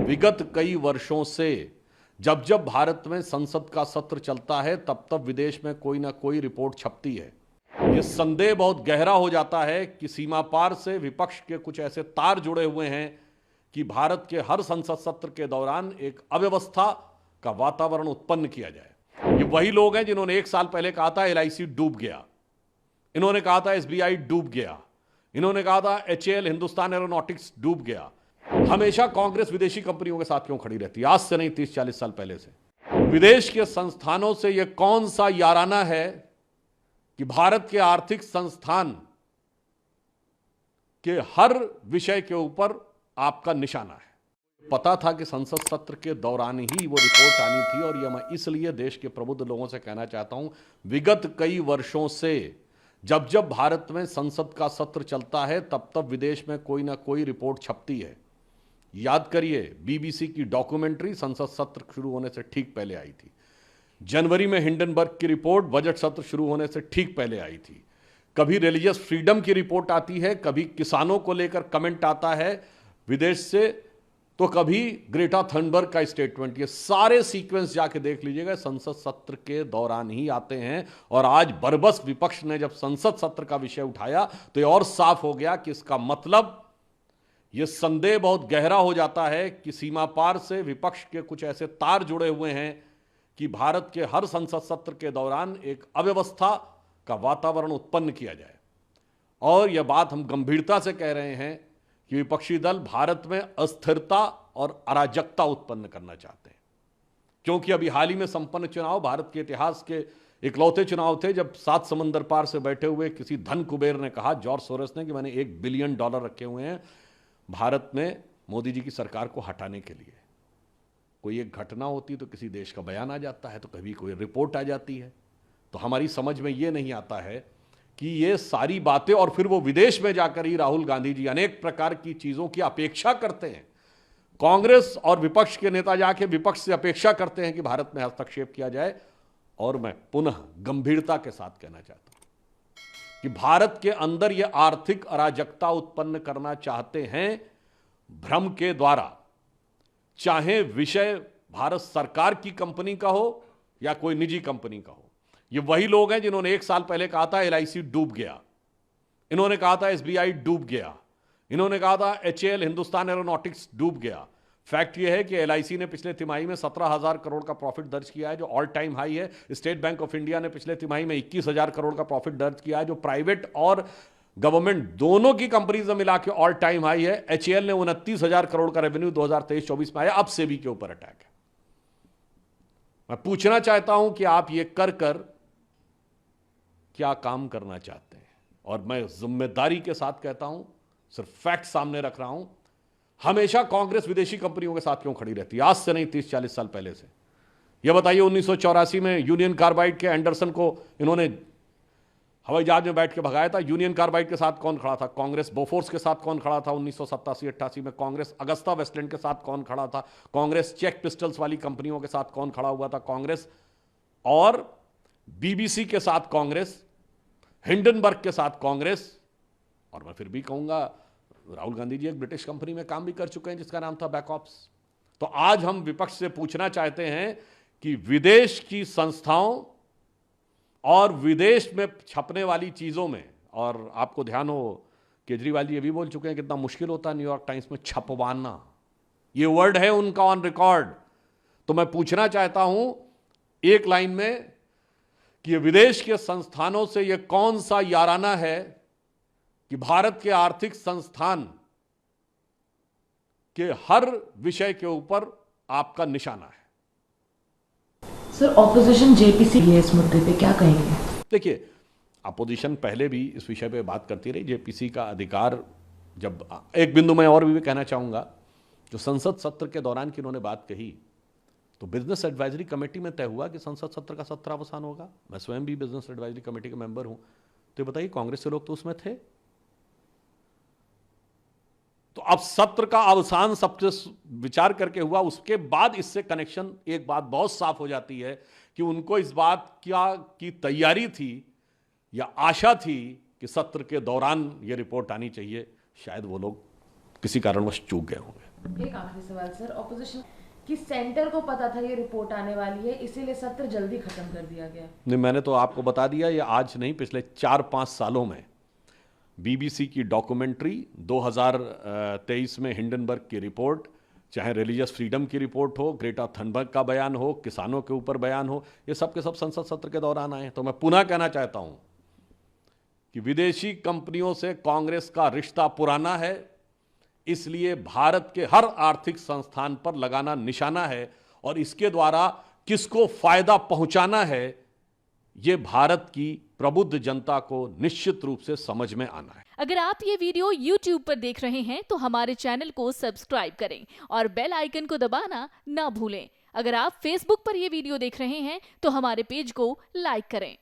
विगत कई वर्षों से जब जब भारत में संसद का सत्र चलता है तब तब विदेश में कोई ना कोई रिपोर्ट छपती है। यह संदेह बहुत गहरा हो जाता है कि सीमा पार से विपक्ष के कुछ ऐसे तार जुड़े हुए हैं कि भारत के हर संसद सत्र के दौरान एक अव्यवस्था का वातावरण उत्पन्न किया जाए। ये वही लोग हैं जिन्होंने 1 साल पहले कहा था LIC डूब गया, इन्होंने कहा था SBI डूब गया, इन्होंने कहा था HAL हिंदुस्तान एरोनॉटिक्स डूब गया। हमेशा कांग्रेस विदेशी कंपनियों के साथ क्यों खड़ी रहती है? आज से नहीं, 30-40 साल पहले से। विदेश के संस्थानों से यह कौन सा याराना है कि भारत के आर्थिक संस्थान के हर विषय के ऊपर आपका निशाना है? पता था कि संसद सत्र के दौरान ही वो रिपोर्ट आनी थी और यह मैं इसलिए देश के प्रबुद्ध लोगों से कहना चाहता हूं, विगत कई वर्षों से जब जब भारत में संसद का सत्र चलता है तब तब विदेश में कोई ना कोई रिपोर्ट छपती है। याद करिए, BBC की डॉक्यूमेंट्री संसद सत्र शुरू होने से ठीक पहले आई थी। जनवरी में हिंडनबर्ग की रिपोर्ट बजट सत्र शुरू होने से ठीक पहले आई थी। कभी रिलीजियस फ्रीडम की रिपोर्ट आती है, कभी किसानों को लेकर कमेंट आता है विदेश से, तो कभी ग्रेटा थनबर्ग का स्टेटमेंट। ये सारे सीक्वेंस जाके देख लीजिएगा, संसद सत्र के दौरान ही आते हैं। और आज बरबस विपक्ष ने जब संसद सत्र का विषय उठाया तो ये और साफ हो गया कि इसका मतलब ये संदेह बहुत गहरा हो जाता है कि सीमा पार से विपक्ष के कुछ ऐसे तार जुड़े हुए हैं कि भारत के हर संसद सत्र के दौरान एक अव्यवस्था का वातावरण उत्पन्न किया जाए। और यह बात हम गंभीरता से कह रहे हैं कि विपक्षी दल भारत में अस्थिरता और अराजकता उत्पन्न करना चाहते हैं, क्योंकि अभी हाल ही में संपन्न चुनाव भारत के इतिहास के इकलौते चुनाव थे जब 7 समंदर पार से बैठे हुए किसी धन कुबेर ने कहा, जॉर्ज सोरोस ने, कि मैंने $1 बिलियन रखे हुए हैं भारत में मोदी जी की सरकार को हटाने के लिए। कोई एक घटना होती तो किसी देश का बयान आ जाता है, तो कभी कोई रिपोर्ट आ जाती है। तो हमारी समझ में ये नहीं आता है कि ये सारी बातें, और फिर वो विदेश में जाकर ही राहुल गांधी जी अनेक प्रकार की चीजों की अपेक्षा करते हैं। कांग्रेस और विपक्ष के नेता जाके विपक्ष से अपेक्षा करते हैं कि भारत में हस्तक्षेप किया जाए। और मैं पुनः गंभीरता के साथ कहना चाहता हूं कि भारत के अंदर ये आर्थिक अराजकता उत्पन्न करना चाहते हैं भ्रम के द्वारा, चाहे विषय भारत सरकार की कंपनी का हो या कोई निजी कंपनी का हो। ये वही लोग हैं जिन्होंने 1 साल पहले कहा था LIC डूब गया, इन्होंने कहा था SBI डूब गया, इन्होंने कहा था HAL हिंदुस्तान एरोनॉटिक्स डूब गया। फैक्ट यह है कि LIC ने पिछले तिमाही में 17,000 करोड़ का प्रॉफिट दर्ज किया है, जो ऑल टाइम हाई है। स्टेट बैंक ऑफ इंडिया ने पिछले तिमाही में 21,000 करोड़ का प्रॉफिट दर्ज किया है, जो प्राइवेट और गवर्नमेंट दोनों की कंपनीज में मिला के ऑल टाइम हाई है। HAL ने 29,000 करोड़ का रेवेन्यू 2023-24 में आया। अब सेबी के ऊपर अटैक है। मैं पूछना चाहता हूं कि आप ये कर क्या काम करना चाहते हैं? और मैं जिम्मेदारी के साथ कहता हूं, सिर्फ फैक्ट सामने रख रहा हूं, हमेशा कांग्रेस विदेशी कंपनियों के साथ क्यों खड़ी रहती है? आज से नहीं, 30-40 साल पहले से। यह बताइए, 1984 में यूनियन कार्बाइड के एंडरसन को इन्होंने हवाई जहाज में बैठ के भगाया था। यूनियन कार्बाइड के साथ कौन खड़ा था? कांग्रेस। बोफोर्स के साथ कौन खड़ा था 1987-88 में? कांग्रेस। अगस्ता वेस्टलैंड के साथ कौन खड़ा था? कांग्रेस। चेक पिस्टल्स वाली कंपनियों के साथ कौन खड़ा हुआ था? कांग्रेस। और BBC के साथ कांग्रेस, हिंडनबर्ग के साथ कांग्रेस। और मैं फिर भी कहूंगा, राहुल गांधी जी एक ब्रिटिश कंपनी में काम भी कर चुके हैं जिसका नाम था बैकऑप्स। तो आज हम विपक्ष से पूछना चाहते हैं कि विदेश की संस्थाओं और विदेश में छपने वाली चीजों में, और आपको ध्यान हो केजरीवाल जी ये भी बोल चुके हैं कितना मुश्किल होता है न्यूयॉर्क टाइम्स में छपवाना, ये वर्ड है उनका ऑन रिकॉर्ड। तो मैं पूछना चाहता हूं एक लाइन में कि विदेश के संस्थानों से यह कौन सा याराना है कि भारत के आर्थिक संस्थान के हर विषय के ऊपर आपका निशाना है? सर, ऑपोजिशन JPC है इस मुद्दे पे, क्या कहेंगे? देखिए, अपोजिशन पहले भी इस विषय पे बात करती रही। JPC का अधिकार, जब एक बिंदु में और भी कहना चाहूंगा, जो संसद सत्र के दौरान की उन्होंने बात कही, तो बिजनेस एडवाइजरी कमेटी में तय हुआ कि संसद सत्र का सत्रावसान होगा। मैं स्वयं भी बिजनेस एडवाइजरी कमेटी का मेंबर हूं। तो बताइए, कांग्रेस के लोग तो उसमें थे। तो अब सत्र का अवसान सबसे विचार करके हुआ, उसके बाद इससे कनेक्शन, एक बात बहुत साफ हो जाती है कि उनको इस बात की तैयारी थी या आशा थी कि सत्र के दौरान यह रिपोर्ट आनी चाहिए। शायद वो लोग किसी कारणवश चूक गए होंगे। एक आखिरी सवाल सर, ऑपोजिशन कि सेंटर को पता था ये रिपोर्ट आने वाली है, इसीलिए सत्र जल्दी खत्म कर दिया गया। नहीं, मैंने तो आपको बता दिया, ये आज नहीं, पिछले 4-5 सालों में बीबीसी की डॉक्यूमेंट्री, 2023 में हिंडनबर्ग की रिपोर्ट, चाहे रिलीजियस फ्रीडम की रिपोर्ट हो, ग्रेटा थनबर्ग का बयान हो, किसानों के ऊपर बयान हो, ये सब के सब संसद सत्र के दौरान आए हैं। तो मैं पुनः कहना चाहता हूं कि विदेशी कंपनियों से कांग्रेस का रिश्ता पुराना है, इसलिए भारत के हर आर्थिक संस्थान पर लगाना निशाना है और इसके द्वारा किसको फायदा पहुंचाना है, यह भारत की प्रबुद्ध जनता को निश्चित रूप से समझ में आना है। अगर आप ये वीडियो YouTube पर देख रहे हैं तो हमारे चैनल को सब्सक्राइब करें और बेल आइकन को दबाना ना भूलें। अगर आप Facebook पर ये वीडियो देख रहे हैं तो हमारे पेज को लाइक करें।